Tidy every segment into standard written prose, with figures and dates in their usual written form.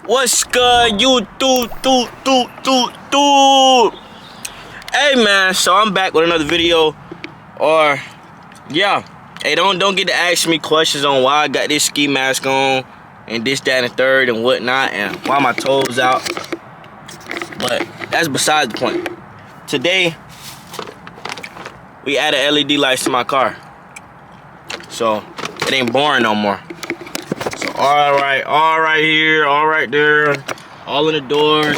What's good, YouTube? Hey man, so I'm back with another video. Or yeah, hey, don't get to ask me questions on why I got this ski mask on and this, that, and the third and whatnot, and why my toes out. But that's besides the point. Today we added LED lights to my car, so it ain't boring no more. So all right here, all right there, all in the doors.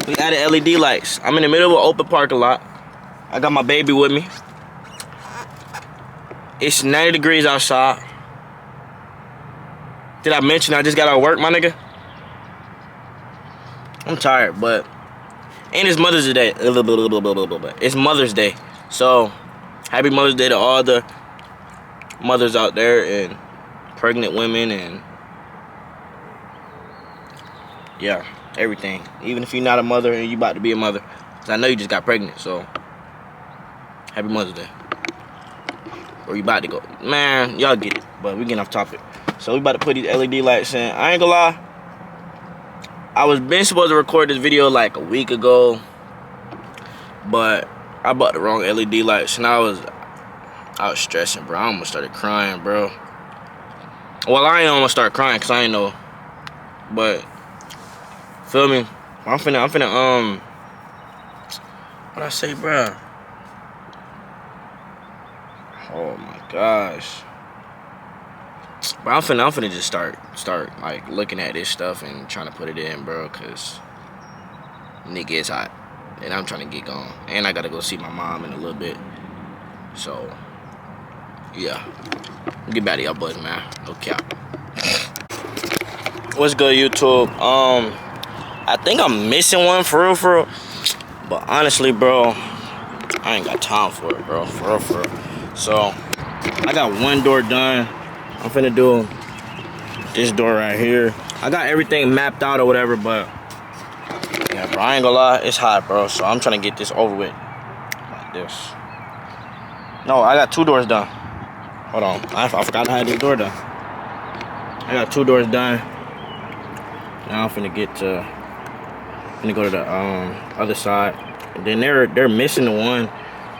We added LED lights. I'm in the middle of an open parking lot. I got my baby with me. It's 90 degrees outside. Did I mention I just got out of work, my nigga? I'm tired, but and it's Mother's Day. It's Mother's Day. So happy Mother's Day to all the mothers out there and pregnant women and yeah, everything. Even if you're not a mother and you about to be a mother, cause I know you just got pregnant. So happy Mother's Day. Or you about to go, man, y'all get it. But we getting off topic. So we about to put these LED lights in. I ain't gonna lie, I was been supposed to record this video like a week ago, but I bought the wrong LED lights and I was stressing, bro. I almost started crying, bro. Well, I ain't almost start crying cause I ain't know, but feel me? I'm finna what I say, bro? Oh my gosh. Bro, I'm finna just start like looking at this stuff and trying to put it in, bro, cause nigga, it's hot. And I'm trying to get going. And I gotta go see my mom in a little bit. So yeah. Get back to y'all boys, man. No cap. What's good, YouTube? I think I'm missing one for real. But honestly, bro, I ain't got time for it, bro. For real. So I got one door done. I'm finna do this door right here. I got everything mapped out or whatever, but yeah, bro, I ain't gonna lie, it's hot, bro. So I'm trying to get this over with like this. No, I got two doors done. Hold on, I forgot how to have this door done. I got two doors done. Now I'm finna go to the other side. And then they're missing the one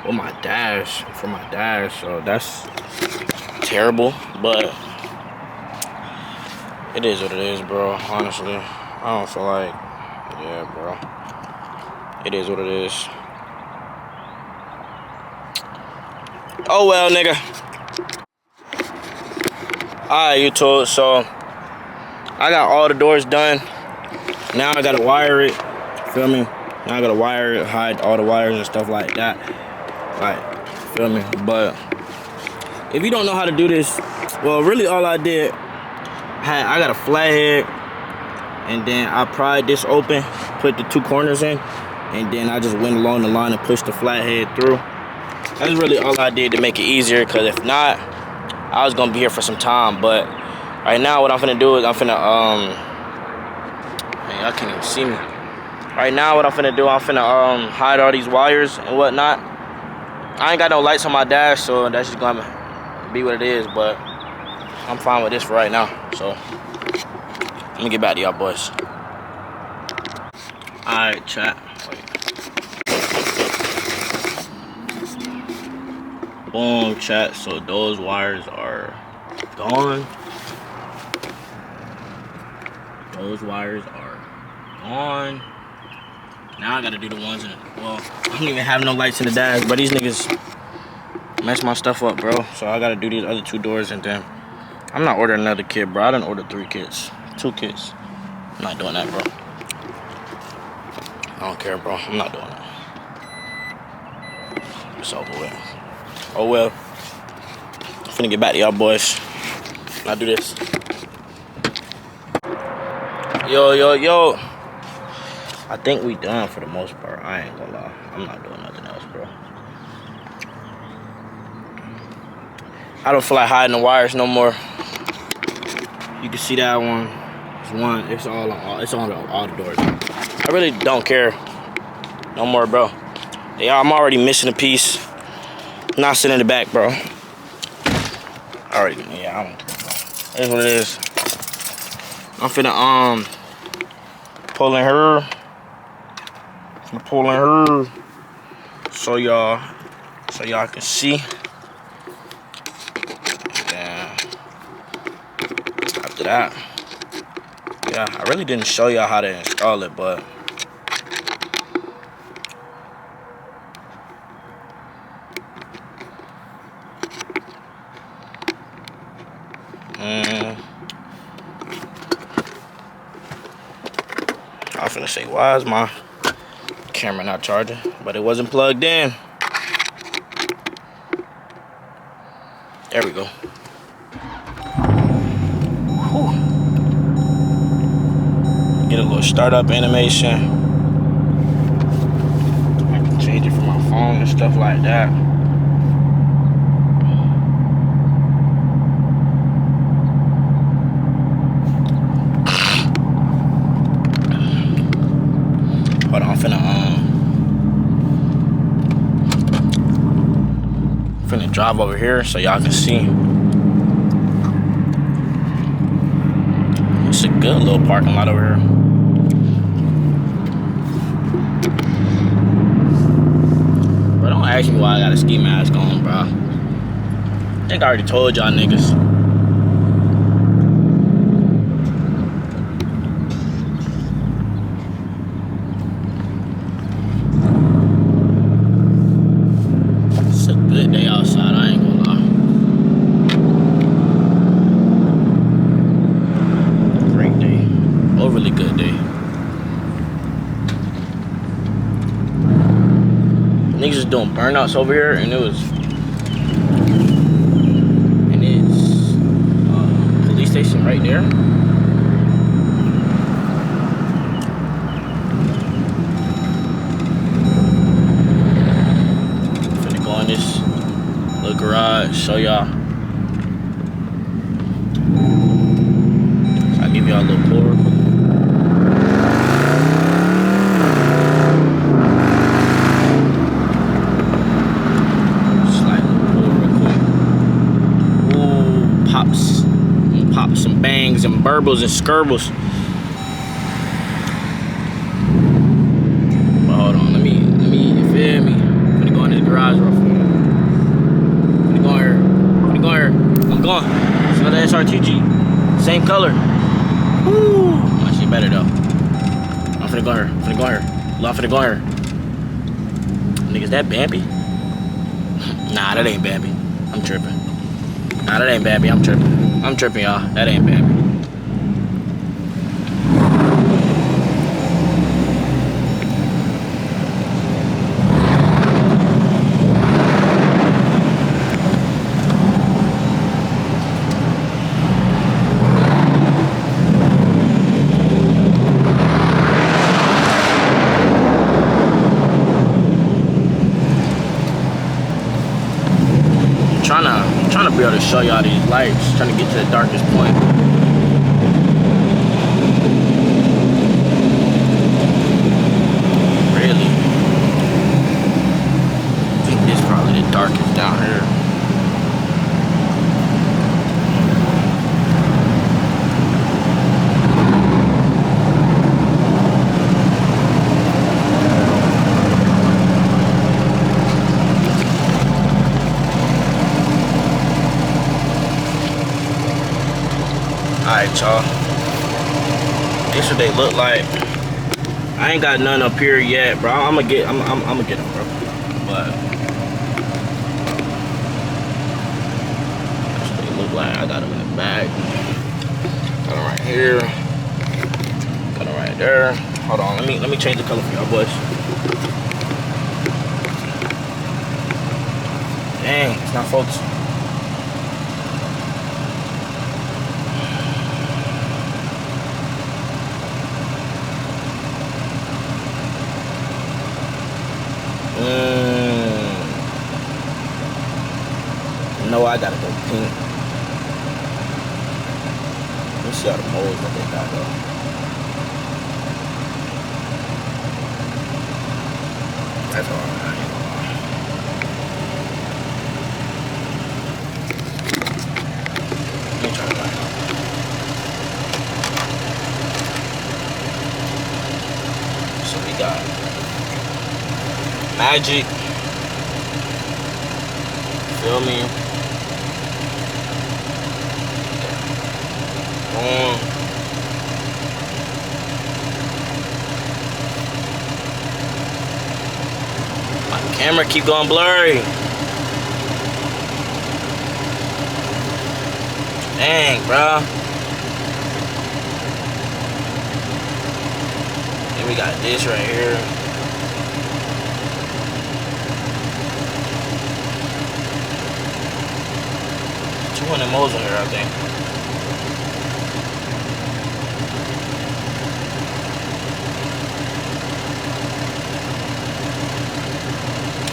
with my dash, for my dash, so that's terrible, but it is what it is, bro. Honestly, I don't feel like, yeah, bro, it is what it is. Oh well, nigga. Alright, YouTube, so I got all the doors done. Now I gotta wire it, feel me? Now I gotta wire it, hide all the wires and stuff like that. Like, feel me? But if you don't know how to do this, well, really all I did, I got a flathead, and then I pried this open, put the two corners in, and then I just went along the line and pushed the flathead through. That's really all I did to make it easier, because if not, I was gonna be here for some time. But right now, what I'm finna do is man, y'all can't even see me. Right now, what I'm finna do, I'm finna hide all these wires and whatnot. I ain't got no lights on my dash, so that's just gonna be what it is, but I'm fine with this for right now. So let me get back to y'all boys. Alright, chat. Wait. Boom, chat. So those wires are gone. Those wires are gone. Now I gotta do the ones in it. Well, I don't even have no lights in the dash, but these niggas mess my stuff up, bro. So I gotta do these other two doors, and then I'm not ordering another kit, bro. I done ordered 2 kits. I'm not doing that, bro. I don't care, bro. I'm not doing that. It's over with. Oh well. I'm finna get back to y'all boys. I'll do this. Yo. I think we done for the most part. I ain't gonna lie. I'm not doing nothing else, bro. I don't feel like hiding the wires no more. You can see that one. It's on all the doors. I really don't care no more, bro. Yeah, I'm already missing a piece. Not sitting in the back, bro. Already, yeah, I don't care, bro. That's what it is. I'm finna pulling her. I'm pulling her. So y'all can see. Yeah. After that, yeah, I really didn't show y'all how to install it, but I was finna say, why is my camera not charging? But it wasn't plugged in. There we go. Whew. Get a little startup animation. I can change it from my phone and stuff like that. Hold on, I'm finna drive over here so y'all can see. It's a good little parking lot over here. Bro, don't ask me why I got a ski mask on, bro. I think I already told y'all niggas. It's a good day outside, I ain't gonna lie. Great day. Overly good day. Niggas is doing burnouts over here, and it's police station right there. Finna go in this little garage, show y'all. So I'll give y'all a little pull real quick. Pop some bangs and burbles and skirbles. But hold on, let me, you feel me? I'm gonna go in this garage real quick. I'm gonna go here. I'm going. It's another SRTG. Same color. Woo! My shit better though. I'm finna go here. I'm finna go here. Niggas, that Bambi? Nah, that ain't Bambi. I'm tripping. Nah, that ain't Bambi. I'm tripping, y'all. That ain't Bambi. Trying to be able to show y'all these lights, trying to get to the darkest point. Really? I think this is probably the darkest down here. Alright, y'all. This what they look like. I ain't got none up here yet, bro. I'm gonna get them, bro. But that's what they look like. I got them in the bag. Got them right here. Got them right there. Hold on, let me change the color for y'all boys. Dang, it's not focusing. No, I gotta go pink. Let's see all the moles that they got though. That's all right. Let me try that. got magic. Feel me? Boom. My camera keep going blurry. Dang, bro. Then we got this right here. $200 moles in here, I think.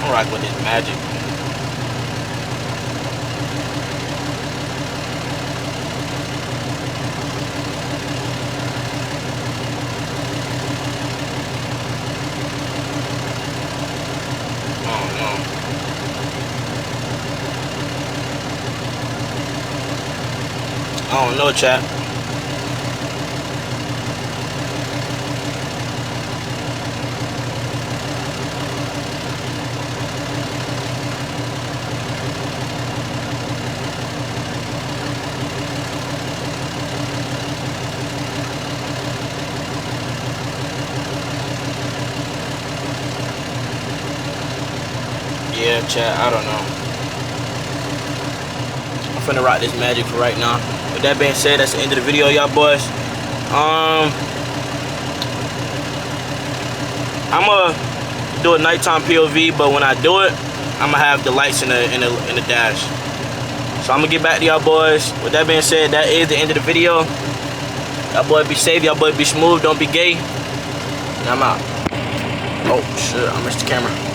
I'm rocking with this magic. I don't know, chat. Yeah, chat, I don't know. I'm finna rock this magic for right now. With that being said, that's the end of the video, y'all boys. I'ma do a nighttime POV, but when I do it, I'ma have the lights in the dash. So I'm gonna get back to y'all boys. With that being said, that is the end of the video. Y'all boys be safe, y'all boys be smooth, don't be gay. And I'm out. Oh shit, I missed the camera.